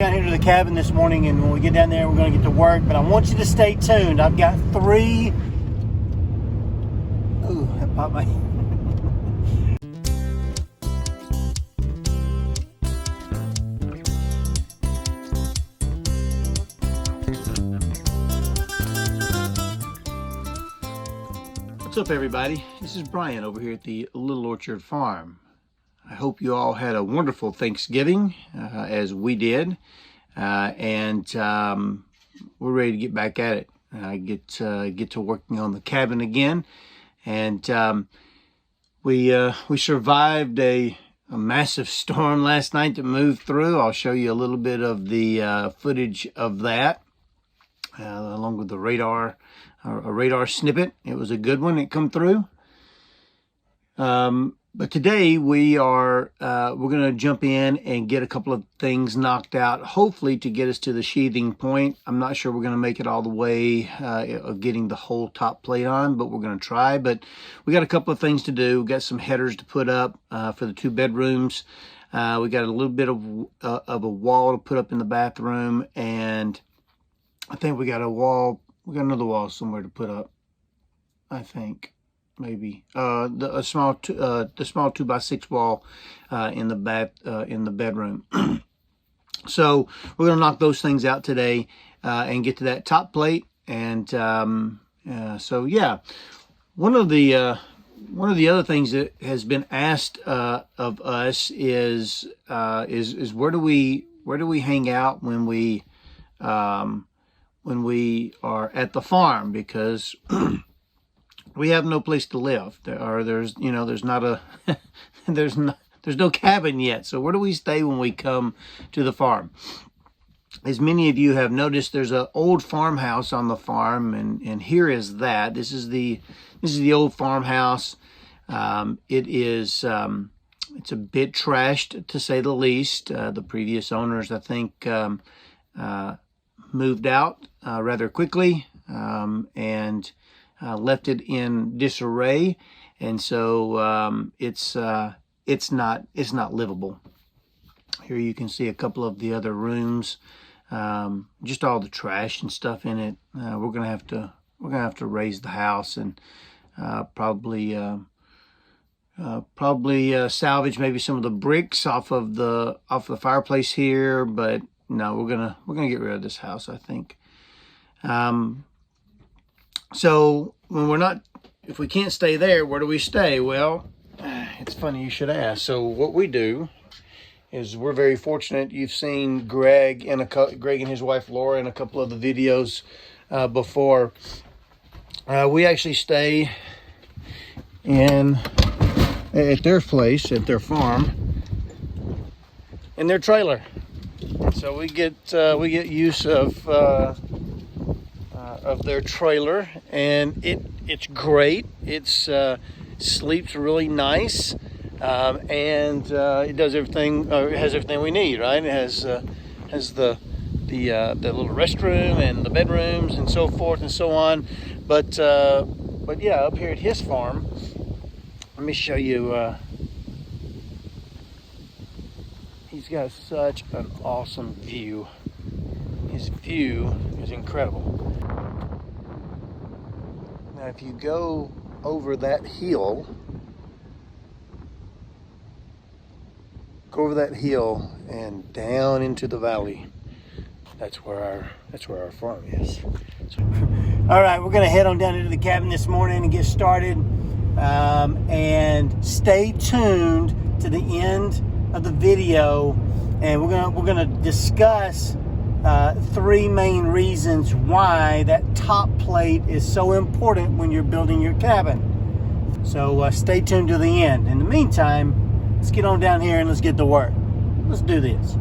Down here to the cabin this morning, and when we get down there we're going to get to work, but I want you to stay tuned. I've got three. Ooh, that popped my What's up, everybody? This is Brian over here at the Little Orchard Farm. I hope you all had a wonderful Thanksgiving, as we did, and we're ready to get back at it. Get to working on the cabin again, and we survived a massive storm last night that moved through. I'll show you a little bit of the footage of that, along with the radar, a radar snippet. It was a good one. It come through. But today we're going to jump in and get a couple of things knocked out, hopefully to get us to the sheathing point. I'm not sure we're going to make it all the way of getting the whole top plate on, but we're going to try. But we got a couple of things to do. We got some headers to put up for the 2 bedrooms. We got a little bit of a wall to put up in the bathroom, and I think we got a wall. We got another wall somewhere to put up, I think. Maybe the small 2x6 wall in the bedroom. So we're gonna knock those things out today and get to that top plate. And so yeah, one of the other things that has been asked of us is where do we hang out when we are at the farm, because we have no place to live. There's no cabin yet. So where do we stay when we come to the farm? As many of you have noticed, there's an old farmhouse on the farm, and here is that. This is the old farmhouse. It's a bit trashed, to say the least. The previous owners, I think, moved out rather quickly, and left it in disarray, and so it's not livable. Here you can see a couple of the other rooms, just all the trash and stuff in it. We're gonna have to raise the house and probably salvage maybe some of the bricks off the fireplace here, but no, we're gonna get rid of this house, I think. So if we can't stay there, where do we stay? Well, it's funny you should ask. So what we do is we're very fortunate. You've seen Greg and his wife Laura in a couple of the videos before. We actually stay at their place, at their farm, in their trailer. So we get use of their trailer, and it's great. It's sleeps really nice, and it does everything. It has everything we need, right? It has the little restroom and the bedrooms and so forth and so on. But yeah, up here at his farm, let me show you. He's got such an awesome view. His view is incredible. Now, if you go over that hill, and down into the valley, that's where our farm is. All right, we're gonna head on down into the cabin this morning and get started. And stay tuned to the end of the video, and we're gonna discuss 3 main reasons why that top plate is so important when you're building your cabin. So stay tuned to the end. In the meantime, let's get on down here and let's get to work. Let's do this.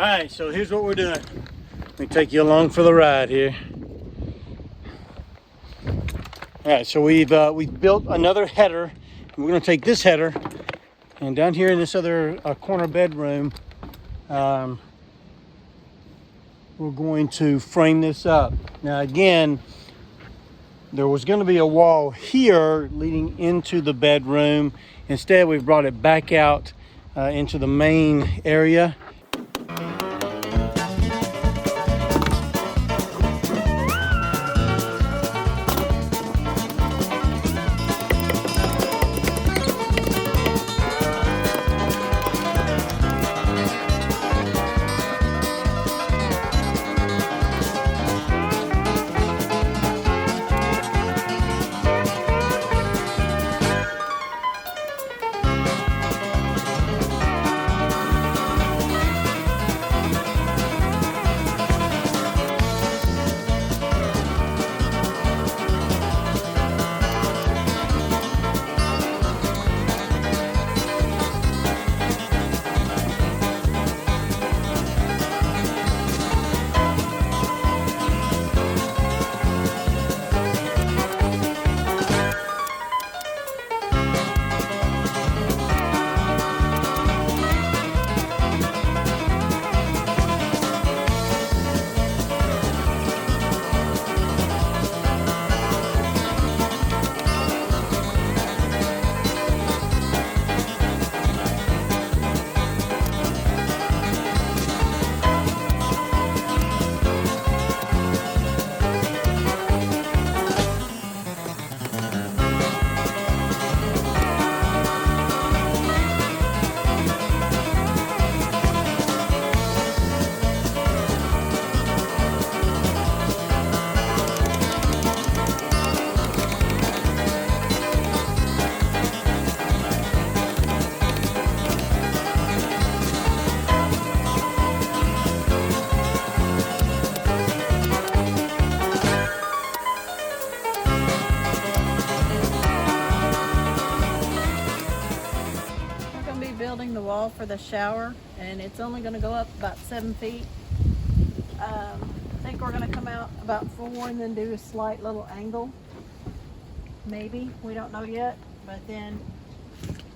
All right, so here's what we're doing. Let me take you along for the ride here. All right, so we've built another header. We're going to take this header, and down here in this other corner bedroom, we're going to frame this up. Now again, there was going to be a wall here leading into the bedroom. Instead, we've brought it back out into the main area. Building the wall for the shower, and it's only going to go up about 7 feet. I think we're going to come out about 4 and then do a slight little angle. Maybe, we don't know yet, but then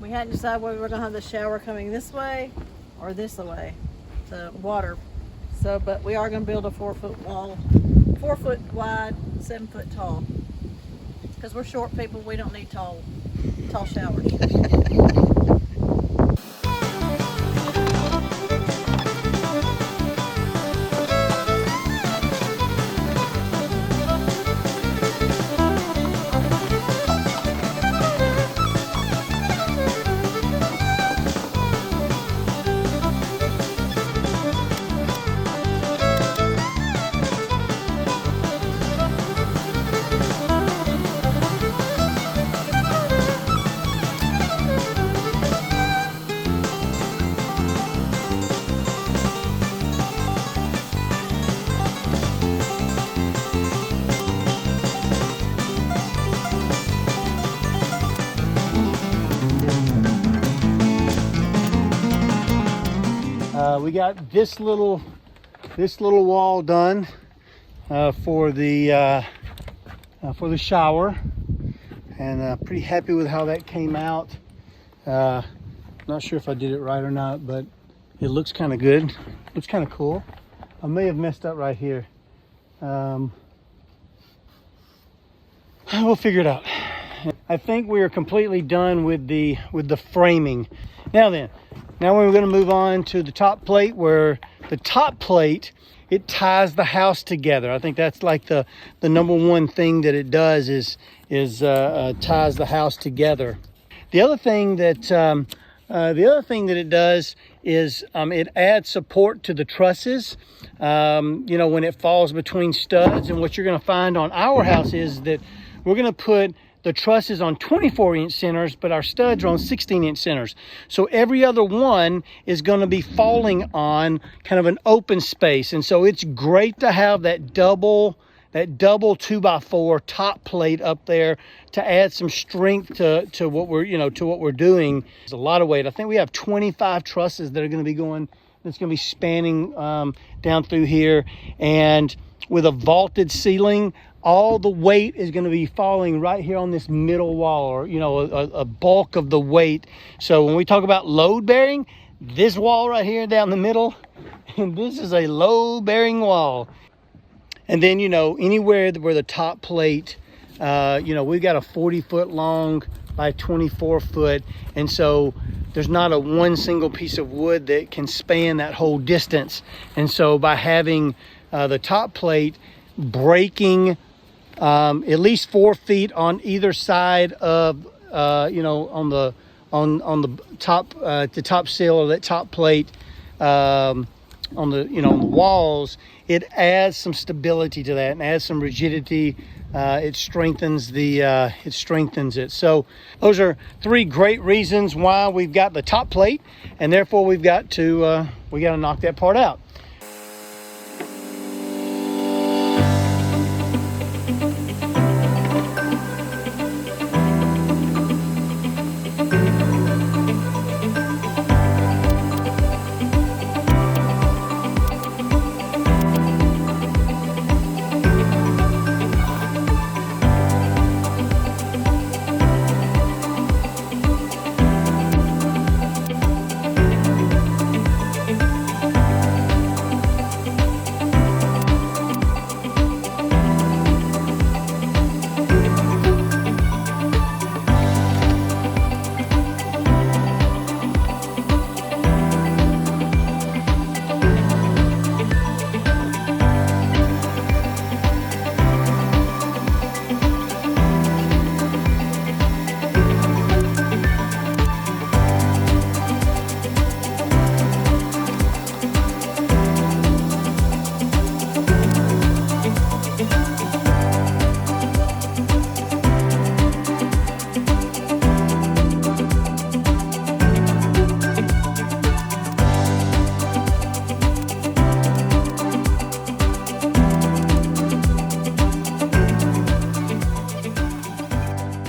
we hadn't decided whether we're going to have the shower coming this way or this way, the water. So, but we are going to build a 4-foot wall, 4 foot wide, 7 foot tall, because we're short people. We don't need tall showers. We got this little wall done for the shower, and pretty happy with how that came out. Not sure if I did it right or not, but it looks kind of good. Looks kind of cool. I may have messed up right here. We'll figure it out. I think we are completely done with the framing. Now we're going to move on to the top plate, where the top plate, it ties the house together. I think that's like the number one thing that it does is ties the house together. The other thing that it does is it adds support to the trusses. You know, when it falls between studs. And what you're going to find on our house is that we're going to put the trusses on 24-inch centers, but our studs are on 16-inch centers. So every other one is going to be falling on kind of an open space. And so it's great to have that double 2x4 top plate up there to add some strength to what we're doing. There's a lot of weight. I think we have 25 trusses that are going to be going that's going to be spanning down through here, and with a vaulted ceiling, all the weight is going to be falling right here on this middle wall, or a bulk of the weight. So when we talk about load bearing, this wall right here down the middle, and this is a load bearing wall. And then anywhere where the top plate, we've got a 40-foot long by 24-foot, and so there's not a one single piece of wood that can span that whole distance. And so by having the top plate breaking at least 4 feet on either side of on the top sill of that top plate, on the walls, it adds some stability to that and adds some rigidity. It strengthens it. So those are 3 great reasons why we've got the top plate, and therefore we got to knock that part out.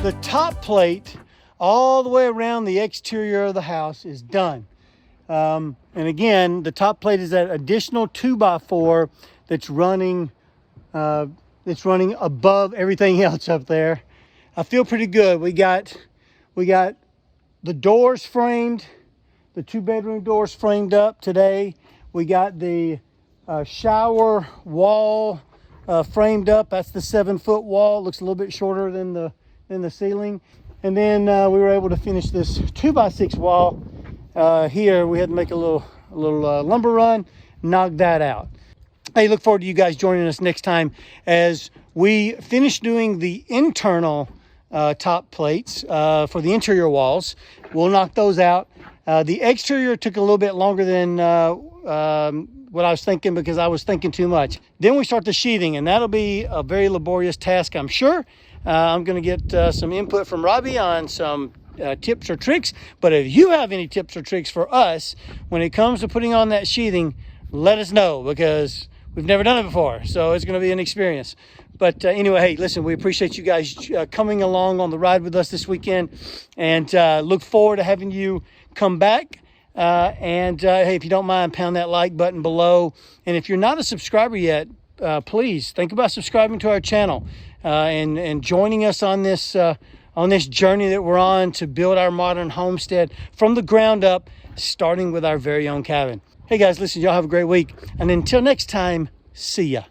The top plate all the way around the exterior of the house is done. And again, the top plate is that additional 2x4 that's running above everything else up there. I feel pretty good. We got the doors framed, the 2-bedroom doors framed up today. We got the shower wall framed up. That's the 7-foot wall. It looks a little bit shorter than the ceiling. And then we were able to finish this 2x6 wall here. We had to make a little lumber run, knock that out. Hey, look forward to you guys joining us next time as we finish doing the internal top plates for the interior walls. We'll knock those out. The exterior took a little bit longer than what I was thinking, because I was thinking too much. Then we start the sheathing, and that'll be a very laborious task, I'm sure. I'm going to get some input from Robbie on some tips or tricks. But if you have any tips or tricks for us when it comes to putting on that sheathing, let us know, because we've never done it before. So it's going to be an experience. But anyway, hey, listen, we appreciate you guys coming along on the ride with us this weekend, and look forward to having you come back. Hey, if you don't mind, pound that like button below. And if you're not a subscriber yet, please think about subscribing to our channel and joining us on this journey that we're on to build our modern homestead from the ground up, starting with our very own cabin. Hey guys, listen, y'all have a great week. And until next time, see ya.